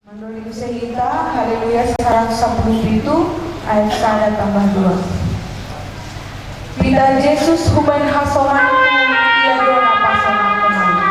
Menurut kita, haleluya sekarang 10 itu ayat 1 tambah 2. Pita Yesus huban hasomanku ia dona pasangan kenal.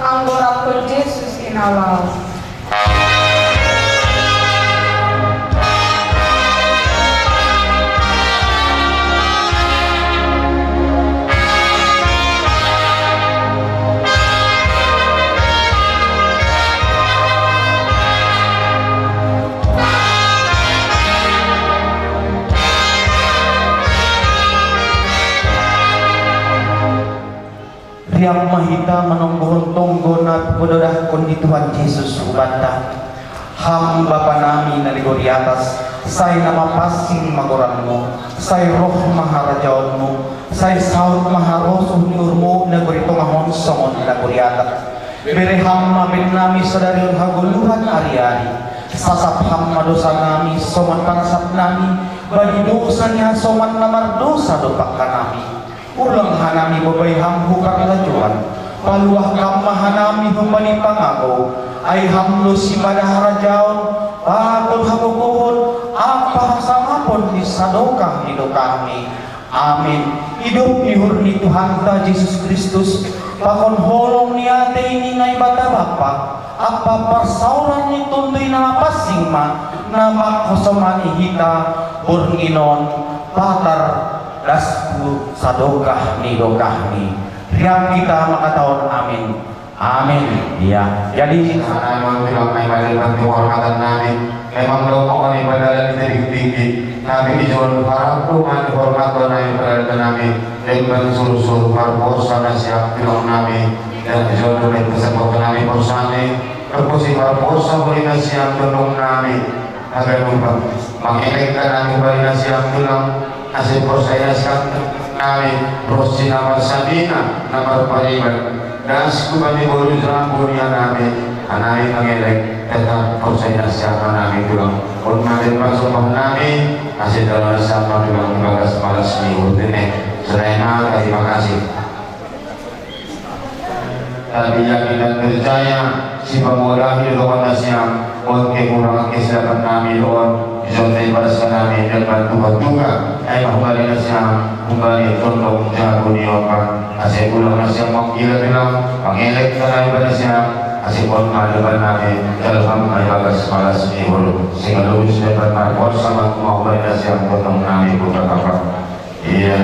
Anggora kon Jesus inaulau. Riang mahita menunggu tunggu na pudodah kundi Tuhan Yesus ubanta hamba panami naligori atas say nama pasing magoranmu say roh maharajaonmu say saud maharosuh niurmu nagori tungahon songon nagori atas beri hamma bin nami sadariun haguluhan ari-ari sasap hamma dosa nami soman pangsap nami bagi dosanya soman namar dosa dopak kanami ulang hanami babay hamhu karlajuan paluah kamma hanami humbani pangago ay hamlo si madaharajaon patol hamukuhon apa samapon di sadokah hidup kami amin hidup nihur ni Tuhan ta Yesus Kristus pakon holong niate ini ngay bata bapa apa persaulan ni tuntuy na pasing ma nama kosoman ihita burginon patar dasku sadokah ni dokah ni riang kita makataon amin amin ya jadi memang bilang memang bantu hormatan nabi memang lomong kami pada tinggi nabi dijual para tuhan hormatan nabi pada nabi dengan suruh parposa nasihat bilang nabi dan dijual dengan kesempatan nabi bersama berposisi parposa boleh nasihat bilang nabi agar mengelakkan nabi boleh nasihat bilang hasil persaya kami prosi nama Sabina nama Pariban dan sekubani boru rambunya nabi anai mengelak tetap persaya siapa nabi bilang ornamen masuk nabi hasil dalam siapa bilang bagas malas minggu ini selain terima kasih tapi yakin dan percaya si pemulahi doa nasiam untuk kurang kesiapan nabi doa Zontai pada sanami dan bantu-bantukan ay mahubali na siya kembali tolong jago niyokan kasi ulang na siya magkila bilang pangilek na na iba na siya kasi kung malaban namin dalham ay bagas malas ihul sehingga lubis na iba na kung sama mahubali na siya tolong namin kung kakapa iya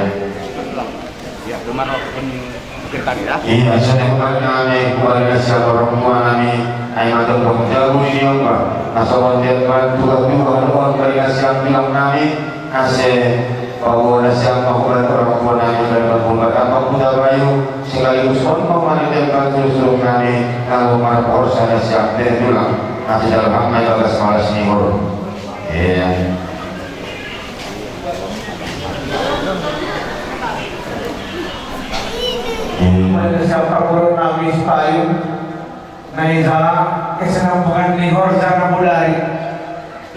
iya sa nahubali namin kung na siya orang tua namin ay matutong jago niyokan nasawan din bantu-bantukan doon kaya siyang bilang namin kasi bago na siyang makulat orang tua namin dan pagbukat ang pagbudabayo sekaligus pun pemanitin bantu-bantukan namin kalau marapor sana siyang din bilang kasi dalam may bagas malas ni Horo iya pada siapa kurang nabi tayo na isa kesenampungan ni Horza na mulai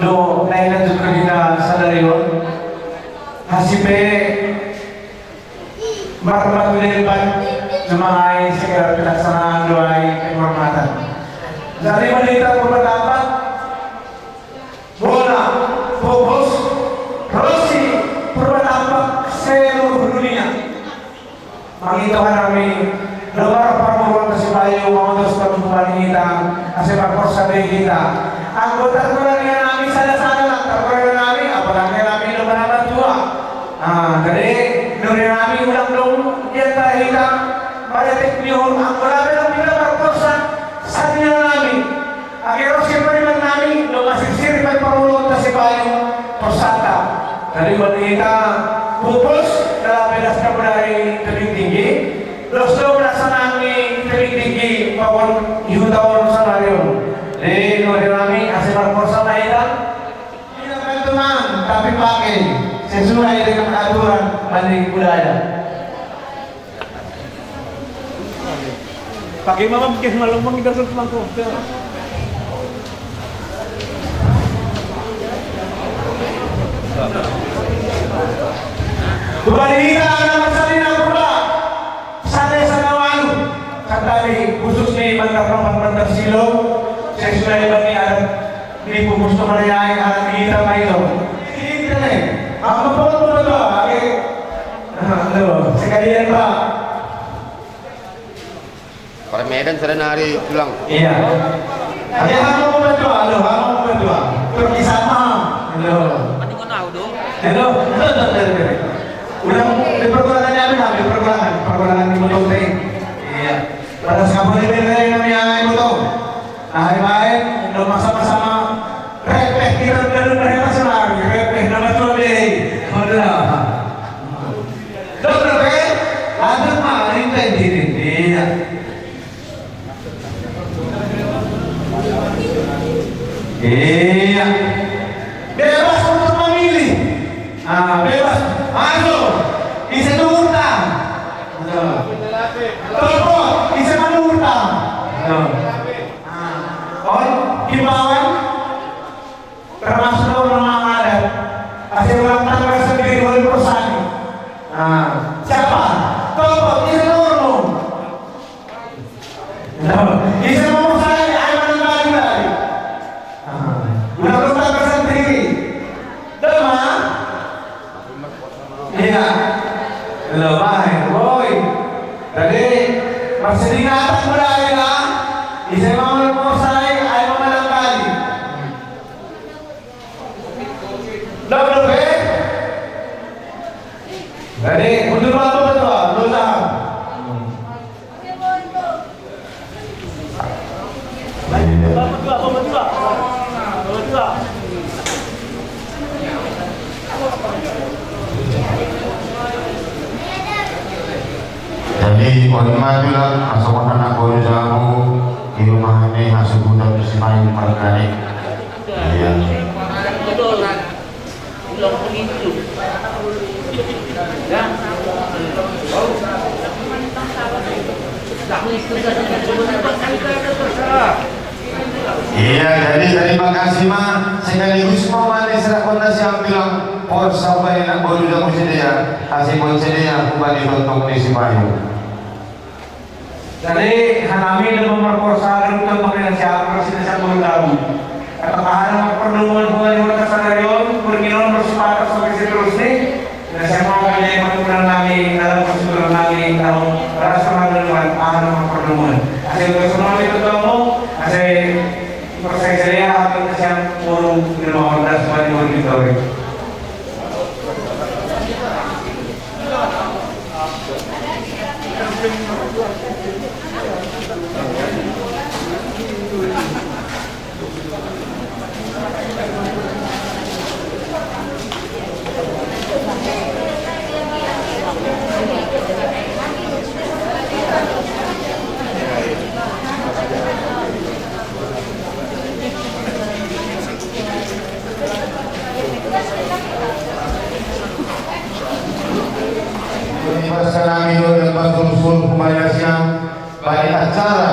lo nailanjut ko din na sa layon hasipe marapatulipan na mga ay sa pinaksanaan lo ay informatan dari balita po dapat bola pupos Rossi purwatapak selo dunia mangitahan namin lugar pamulong kasi tayo mga dos pagpupali kita kasi pagporsabi kita ang butas ko lang yan namin sana lang tapos namin apalagi namin lumanan tua dari nuri namin ulang dong yan tayo kita payatik niyo ang marami lang bila pagporsa sa nila namin ang eros siyempre lang namin lumasisiri pagpamulong kasi tayo porsata dari balita pupos na pilas na mula ay tinggi los dobras nami tinggi pawon yutawan sa layon de no de nami hace par por sana ida tapi pakai sesuai dengan aturan Menteri Budaya. Pakai mama bikin malam kita semangkuk. Tubalihita ang masalina pula sa nawalu katali khusus ni bantar silong sesuai bagi adat di gusto mariyain alat kita mayo hindi na ako po ito sekalian ba Para Medan sana nari pulang. iya ada hamo po ito hamo po ito perkisama hello ulang di pergulangan namin pergulangan di Mutong Ting. Iya. Pada sa kapatid na namin ay Mutong. Baik, sama-sama repeh kita dalam mereka senang, repeh nama tuan Hola. Dokter repeh, ada mah ini. Iya. Iya. Bebas untuk memilih. Bebas. Masuk. Isa utang. Tolpo, isa manutang. Himbauan termasuk orang adat. Hasil ulang tanggal sendiri oleh perusahaan. Siapa? Tolpo, isa urung. Isa mau saya, ayo menembak. Ulang tanggal sendiri. Dema. Iya. Lebay, boy. Jadi masih diingatan berada lah. Isa mau saya, ayo menembak. Double pay. Jadi mundur waktu betul, dosa. Jadi orang majulah asal anak boyo jago di rumah ini hasil budak bersimain pergani. Iya. Iya, jadi terima kasih mah sekaligus mau mandi serahkan yang bilang por sampai nak boyo jago sedia hasil boyo sedia kembali untuk di Simayu. Jadi hanami dan memerkosa untuk mengenai siapa presiden yang belum tahu. Katakan pertemuan hubungan dengan kesadaran berkinon bersepakat sampai seterus nih. Dan saya mau menjadi pertemuan kami dalam pertemuan kami dalam rasional dengan ahli pertemuan. Hasil pertemuan itu ketemu, hasil proses saya atau yang forum di rumah ordas sebagai auditori. Persenami dan bantul-sul kumayasya bagi acara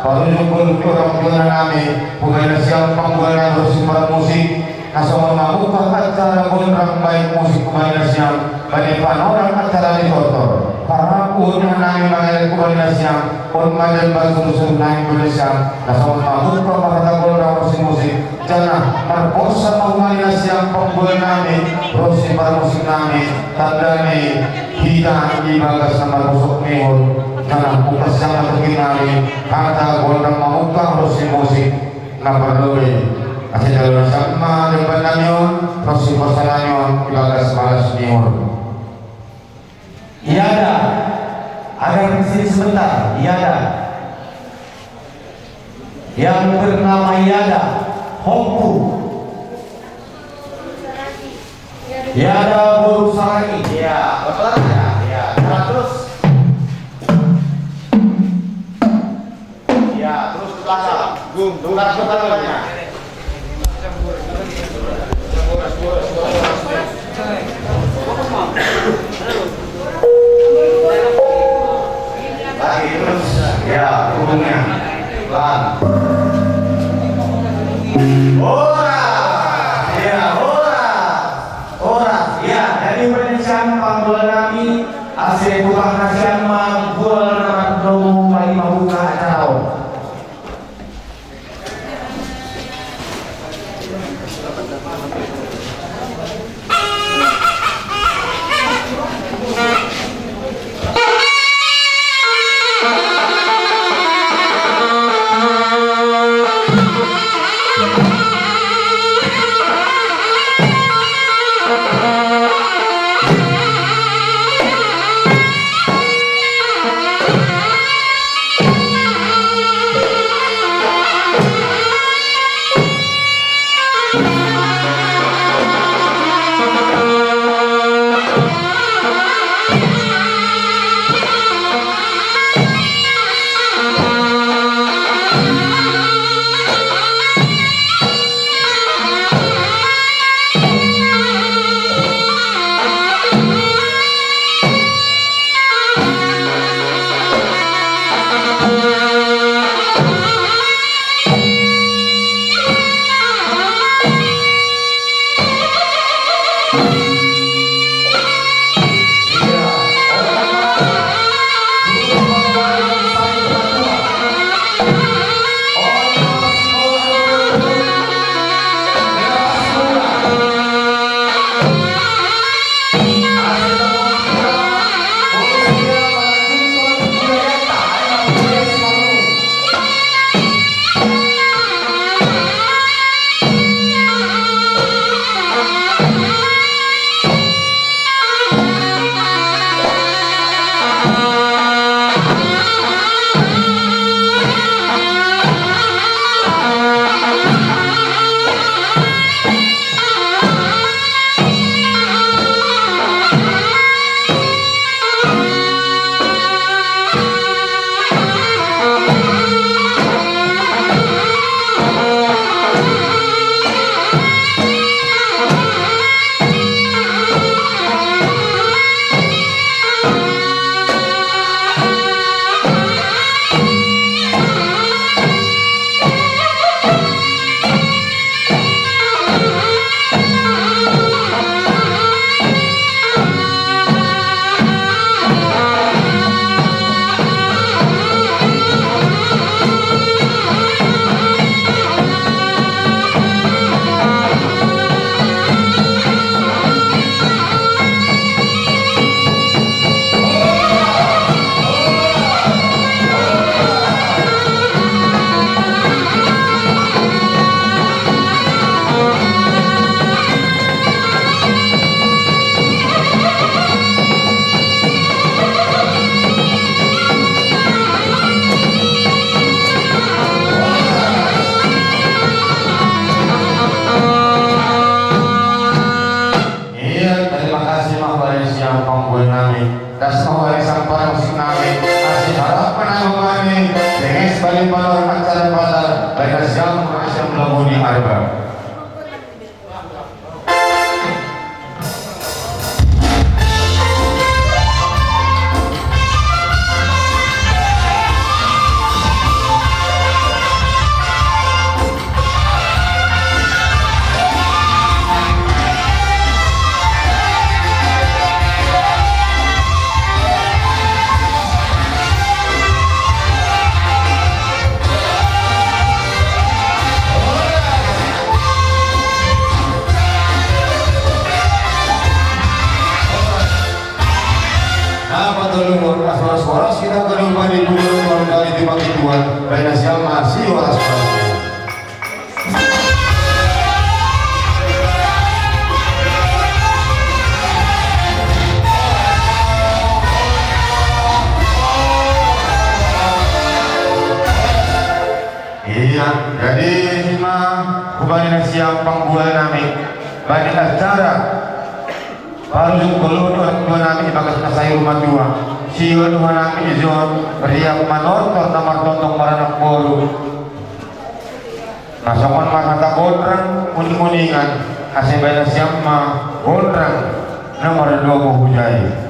baru jempol orang bulan kami kumayasya pembuatan bersimbang musik nasional membuka acara gondrang baik musik kumayasya bagi panoram acara di kotor para punya nami bagi kumayasya pemain bantul-sul nami Indonesia nasional membuka acara gondrang musik jangan merposa kumayasya pembuatan kami bersimbang musik kami tandani kita ibagas sama busuk mihul karena bukas yang terkinali kata gondang memukang musik na berlebih kasih jalan sama dan bandanyon rosi pasanganyon ibagas malas mihul Iya ada kesini sebentar, iya ada yang bernama Yada Hongku Yada Borusarani. Iya, betul ya. Iya, terus. Iya, terus ke belakang. Tukar namanya. Ase buka nasian magul na magdomo may mabuka daw. Jadi kembali siang pangbulan namin bagi acara baru belum dua namin bagas na sayo madua siyo Tuhan namin izon riyak manortor na martotong maranang polo nasaman marhata kontrang kuning-kuningan kasi bayang siyang kontrang na maradua mo hujay.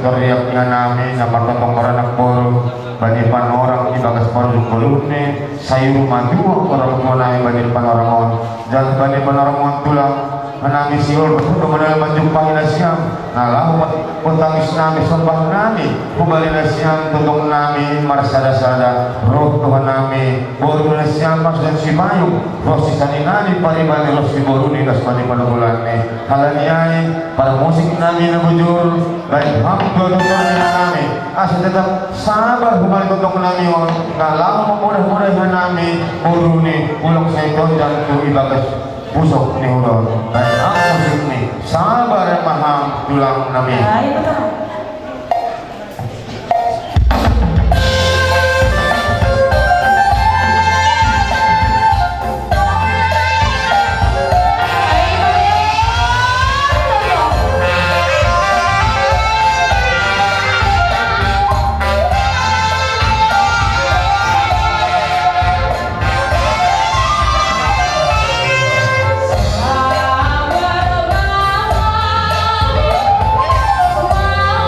teriaknya namin na matotong maranak poro bani panorang ibagas paru kolune sayur maju orang tua namin bani panoramon dan bani panoramon tulang menangis siul betul kemudian menjumpai nasiam nalahu putangis nami sembah nami kembali nasiam tutung nami marsada-sada roh Tuhan nami boru nasiam mas dan si bayu roh sisani nani paribani roh si boru ni kasmani panagulane halaniai para musik nami nabujur baik hamdo doktornya nami asal tetap sabar kembali tutung nami nalahu memudah-mudahan nami boru ni ulung seton dan tu ibagas busuk nih udah baik aku musik nih sabar yang paham tulang nami Baik, betul. Wow.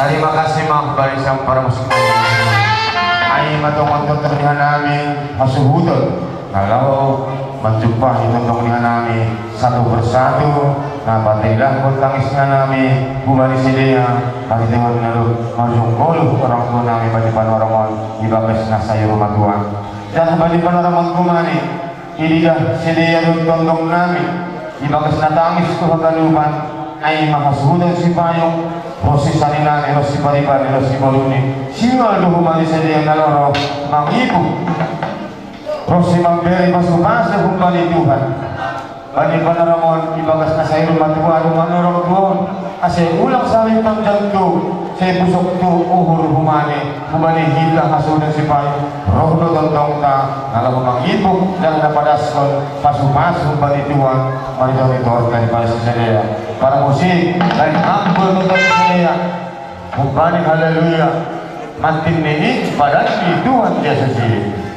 Terima kasih mga kabarisang para masukay. Ay matungkol niya namin masuhudon. Kalau menjumpa itong niya namin satu persatu. Napatilah kung tangis nga namin bumalik si Dea. Pagkitiwan na masungkol orang tua namin bali panoramon ibabas na sa iyo matuan. Dan bali panoramon kumani ilidah si Dea yung tondong namin ibabas na tangis ko hagalupan ay makasuhudan si Payong proses salina nilo si Pariban nilo si Baluni simal do humali sa Dea na loro mangipo proses magberi masubasa humali Tuhan. Bani panaramon ibagas na sa iyo matuwa manurong doon kasi ulang sa aming pagdang to sa pusok to uhur humani hila hasunan si Payo roh do tontong ta nalang mangipog dan napadaskon pasu-pasu bani tuwan monitor kan para sa Dea para musik dan ambul tontong sa Dea bani haleluya mantin nini pada Tuhan dia sendiri.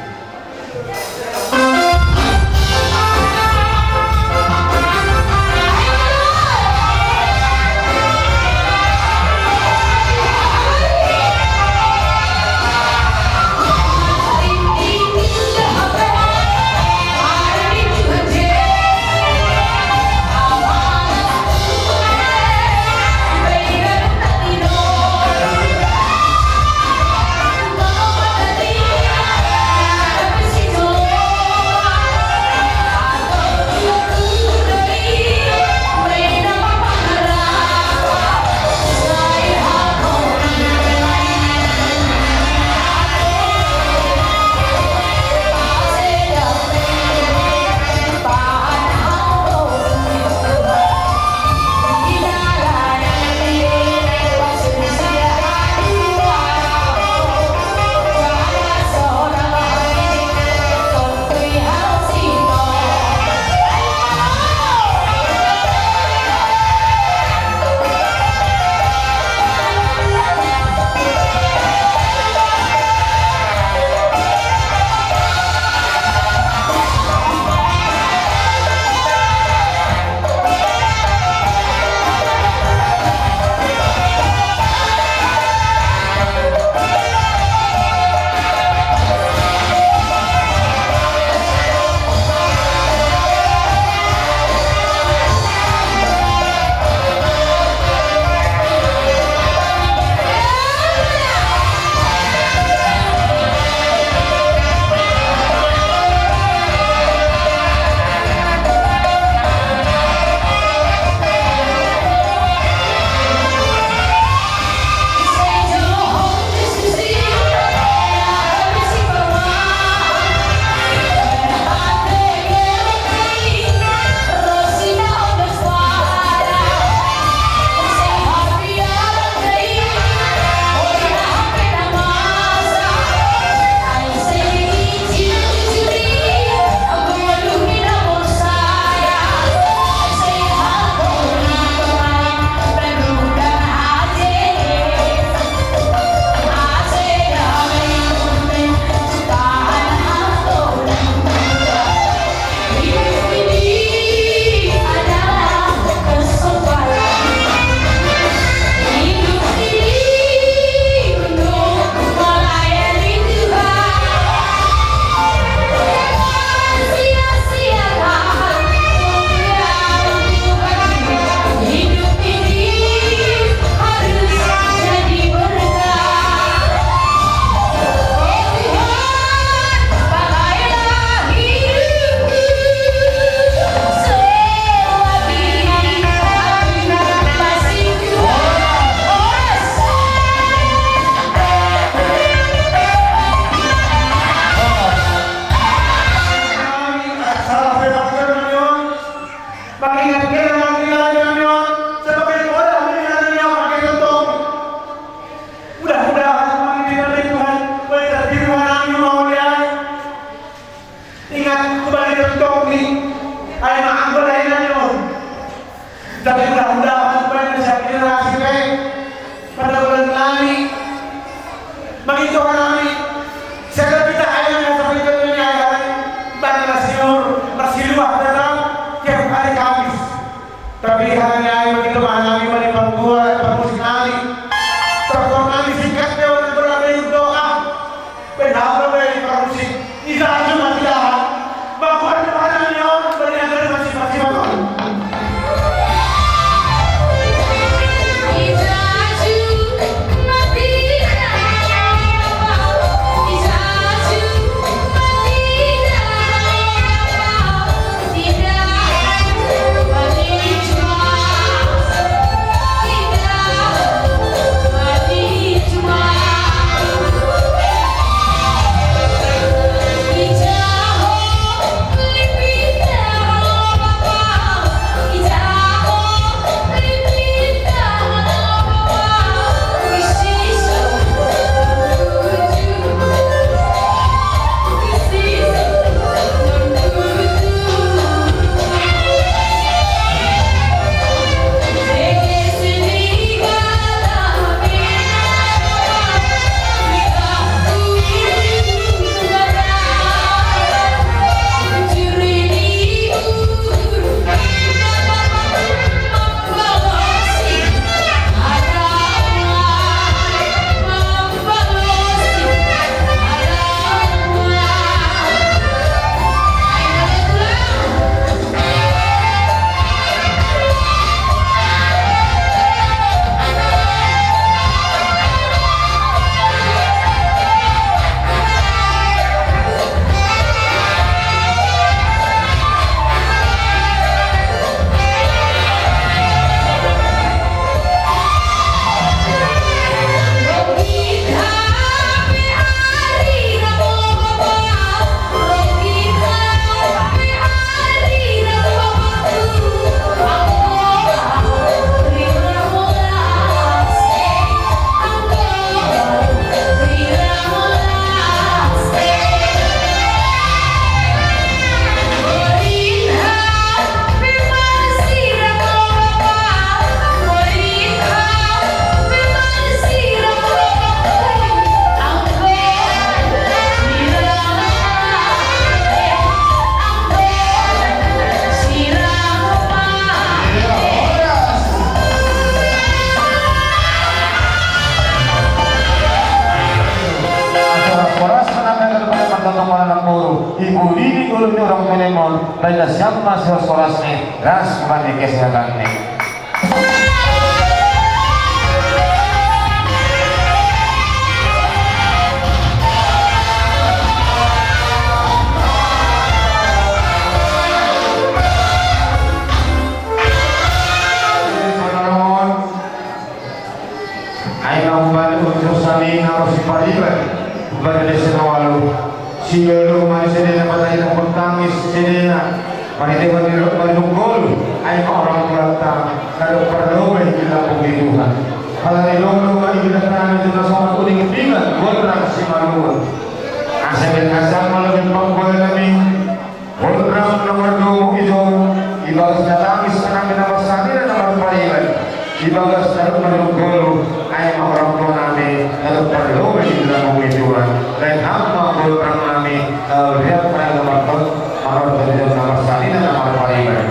Tapi hanya yang begitu namin malipagbuhat, pagmusik namin. dan siapa sekolasnya ras kembali kesehatannya. Harus dipariban pada desa walu siyo mai sedena patay ng pagtangis sedena manitewan ni manunggol ay orang kulata kalau perloy kita pagituhan kalau nilong ay ginasana dito sa uling bigan golrang si maluwan asal kasang malabing panggol namin golrang nomor 2 ito ibagas na tangis na namin na masani na naman pariban ibagas na manunggol ay orang tua namin kalau perlu di dalam penghidupan dan apa golrang namin lihat pada nomor dari nomor sani dan nomor pariban.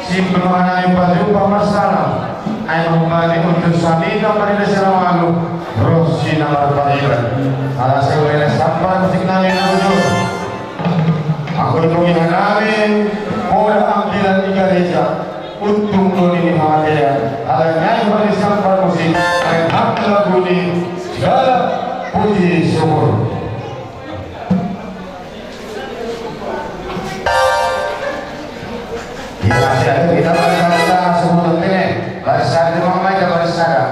Simple na yung paglupa masalah ay mabalik untuk salita pada selalu Rossi nama pariban alas oleh sampai musik namin na ujur ako itong namin mula ambilan di gereja untuk ini hadiah alam ngayon pada sampai musik ay hak lagu ni segala puji syukur. Kita barisan sebelum ini barisan di rumah aja barisan.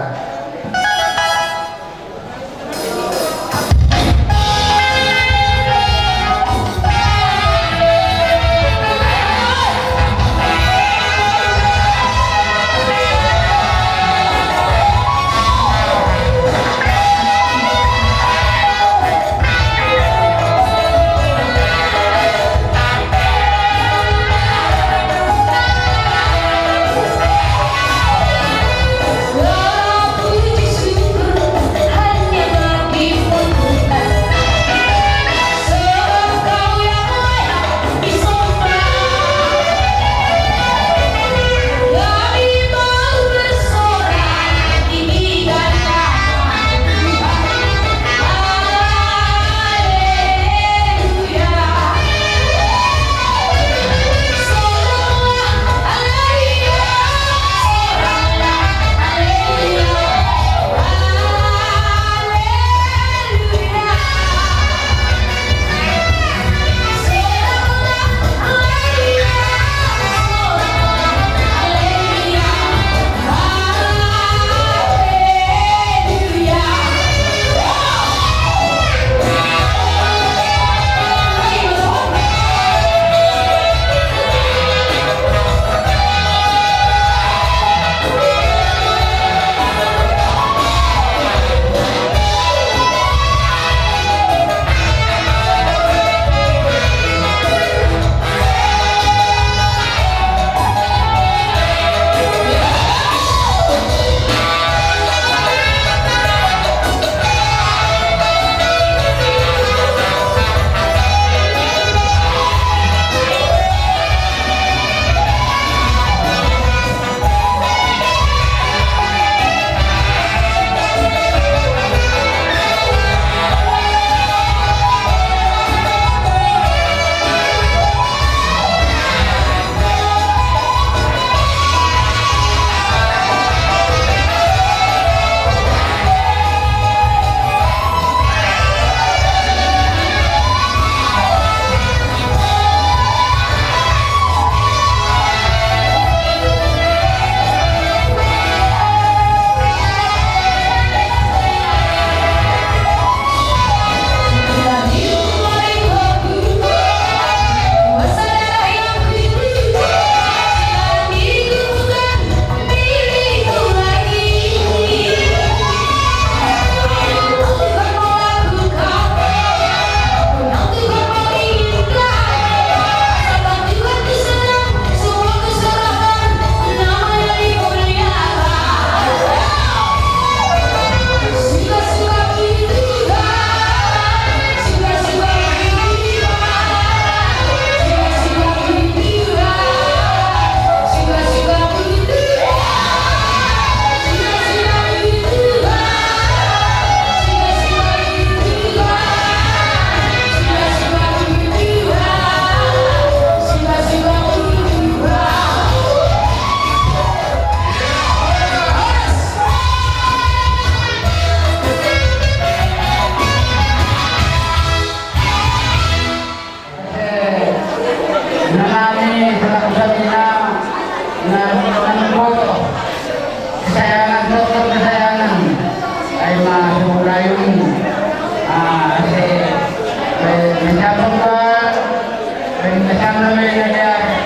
sana may nangyari.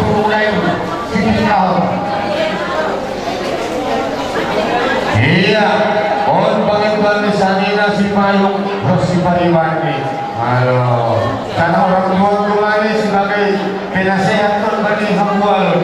Tulay, sinikaw. Iya, on pangituan ni Sanina si Payong si Pariwani. Halo, karena orang tua kemarin sebagai penasehat bagi Hambual.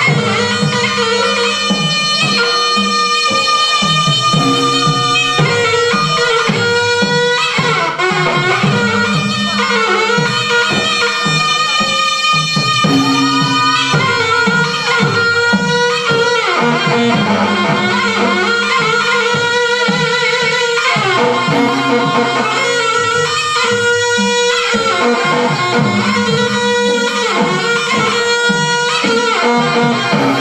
Thank you.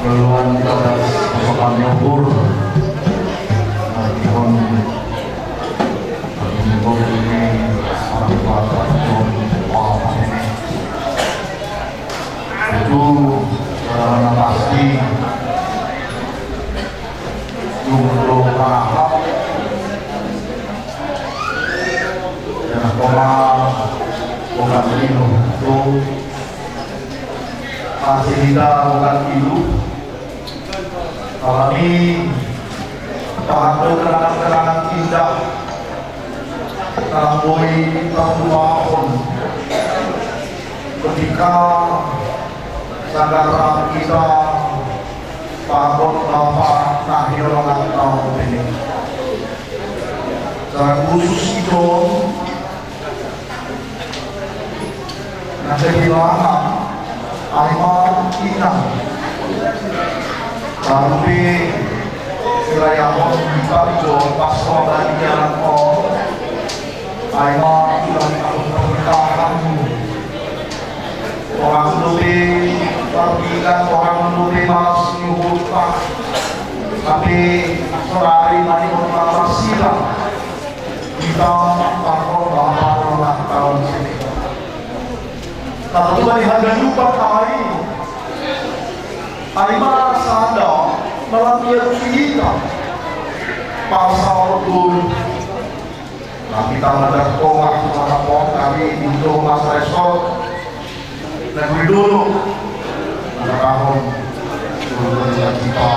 Keluhan kita atas pasokan nyobur Meskipun nyobur ini orang tua terjun apa ini itu karena pasti jumlah mahal dan bukan itu masih kita bukan itu kami tahu kenangan-kenangan indah dalam tahun ketika saudara kita Pak Bapak akhir ulang tahun ini. Secara khusus itu nanti bilangan Aiman Inang tapi wilayah kita itu pas dari jalan tol Aiman Inang pernikahan orang lebih pergikan orang lebih malas nyuhutkan tapi sehari mari berkata silang kita takut bahwa ulang tahun sini tapi dari harga lupa hari Aiman sadar melalui kita pasal dulu nah kita ada kongah kami itu mas resort dan dulu ada tahun dulu kita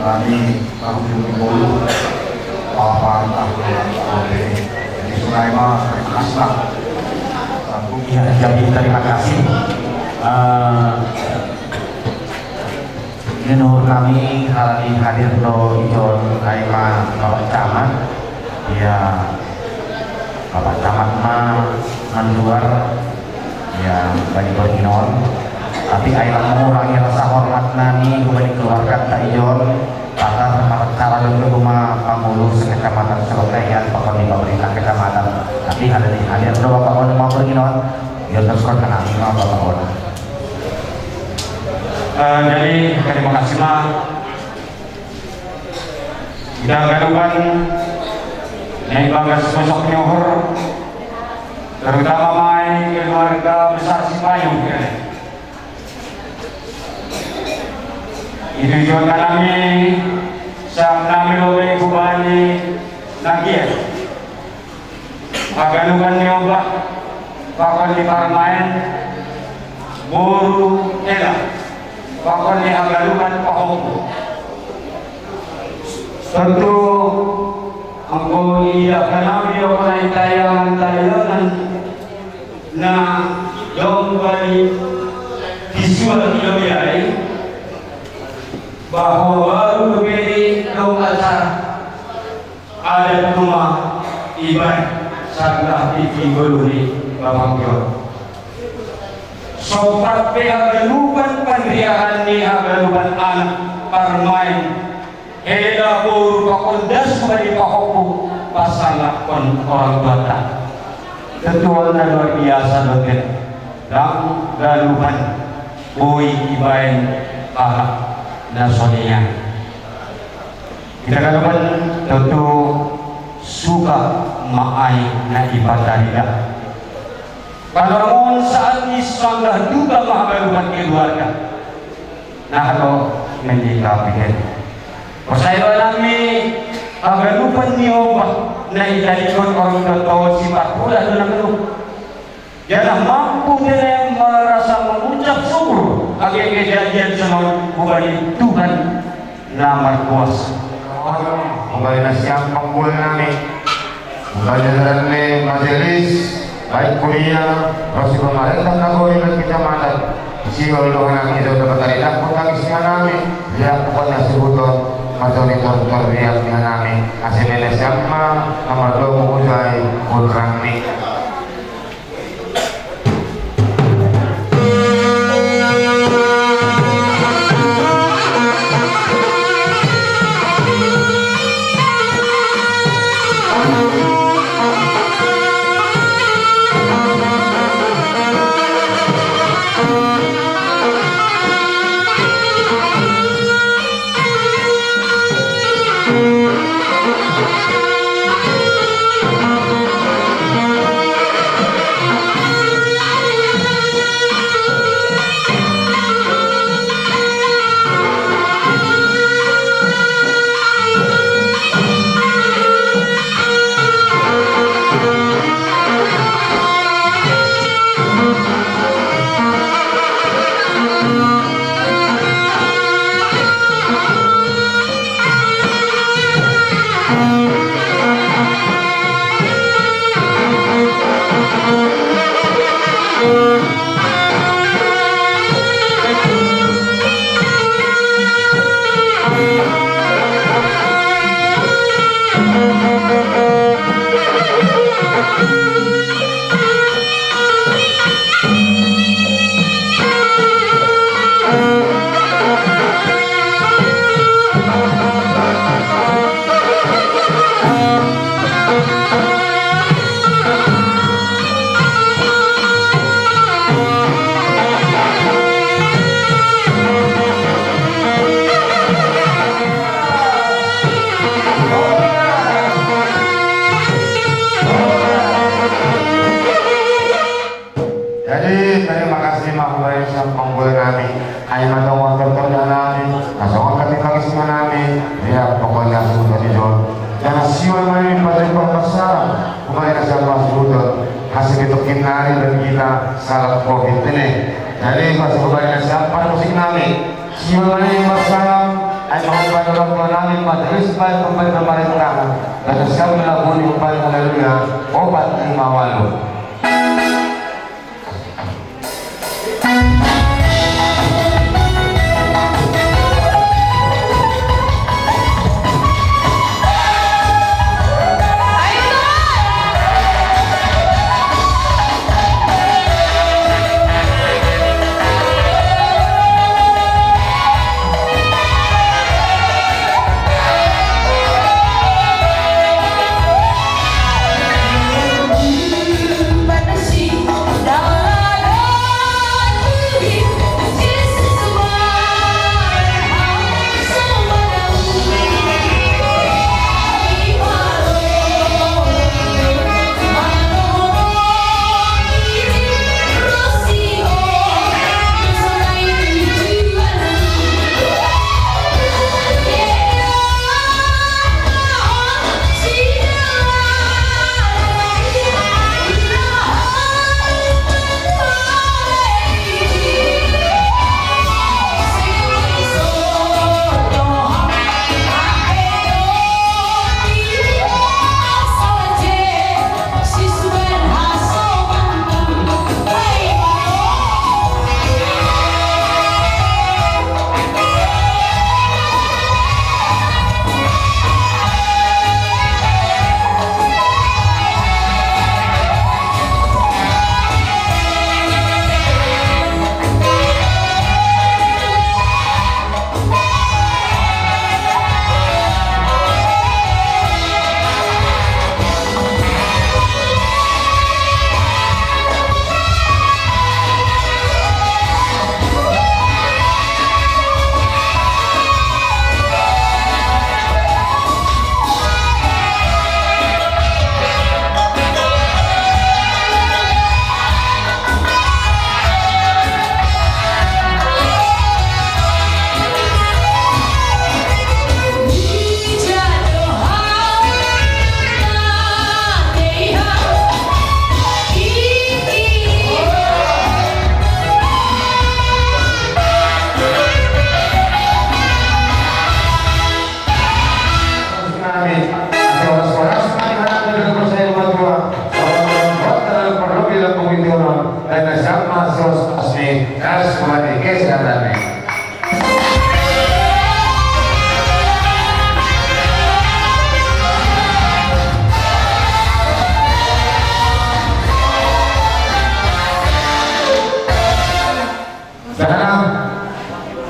kami tahun 2010 papan tahun ini jadi Sulaiman terima kasih Ya, jadi terima kasih. Menurut kami hari hadir do ijon Aiman Bapak Camat, ya Bapak Camat menluar, ya bagi berkinon. Tapi Aiman mengurangi rasa hormat nani kepada keluarga tak ijon. Pasar cara ke rumah pengurus kecamatan Selotehan pokok di pemerintah kecamatan. Tapi hadir do Bapak Ona mau berkinon. Ya terus kan Bapak Ona. Jadi terima kasih mah kita gaduhan yang bangga sosok nyohor terutama main keluarga besar Simpayung itu juga kami sang nami lobe kubani nagian agaduhan nyobah pakon di parmain buru elah pakon di agaduhan pahong tentu angko iya kanami o kanay tayangan na yung bali visual ilobiyay bahwa baru pwede daw acara adat rumah iban saglah itiguluri Bapak Yon sopat pe agaluban panriahan ni agaluban anak parmain hela pur pakondas bali pahopo pasangan orang bata ketua na luar biasa doket dang galuban boy ibain kahak nasonia kita galuban tentu suka maai na ibadah tidak kalau saat isanglah juga mahagaluban keluarga nah kalau mendikapikan Pasaya nami agalupan niyo ba na italikon orang totoo sifat pula doon ang ito. Yan ang mampu nila yung merasa mengucap syukur agar kejadian sa mga bubali Tuhan na markuasa. Kembali na siyang panggul namin. Kembali na rin majelis, baik kuliah, proses pemerintah nagawin ng kecamatan. Siguro doon ito dapat tayo kung kagisnya namin, lihat pokoknya sebuton motor riak dengan namin. Kasi nila siyama, namadong usay, ulrang ni. kami. Ay matawang tertanda namin, kasawang katipangisman namin, ya pokoknya sudah di John. Jangan siwa namin pada pemasaran, kemarin kasar masudot, hasil itu kinari dan kita salah COVID ini. Jadi pas kemarin siapa musik namin, siwa namin masalah, ay mga orang namin madalis pa kembali pemerintah dan siapa melakukan kembali haleluya obat 58.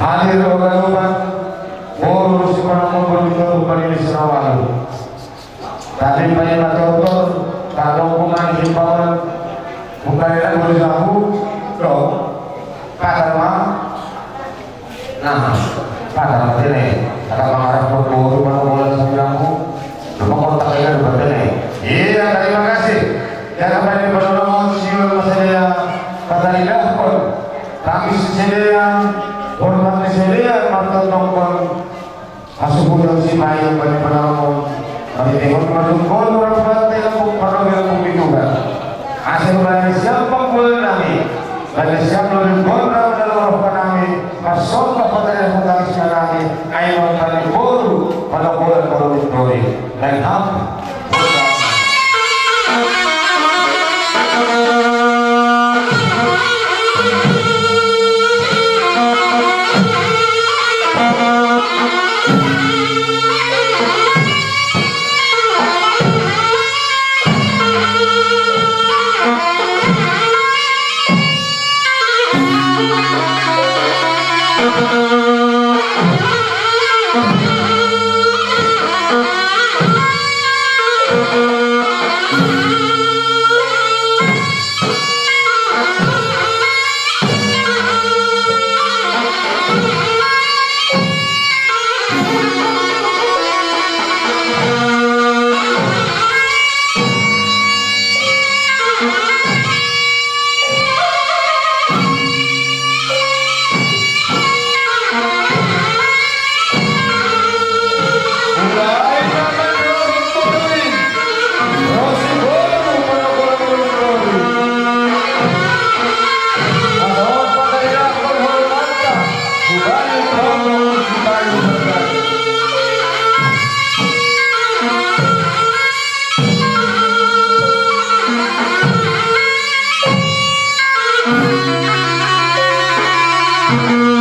Hadir orang-orang, urus orang berbentuk pada Sinawalu. Tadi banyak motor, kalau kuman himbauan, bukan yang berusaha, dong, kata mah, nah, kata mah ini, kata mengarah berburu, mana boleh sembilanku, cuma kontak dengan bertene. Iya, terima kasih. Jangan banyak berdoa, siul masalah kata tidak pun, kami sedia. Hormat sedia marta nongkon asubuh si mayo pada penamon kami tengok masuk kon orang pantai lampung parang yang juga asal dari siapa pun kami dari siapa pun orang dalam kami masuk pada yang kami sekali ayo kami baru pada bulan baru itu dan ham Subalik romo subalik berkati. Thank you.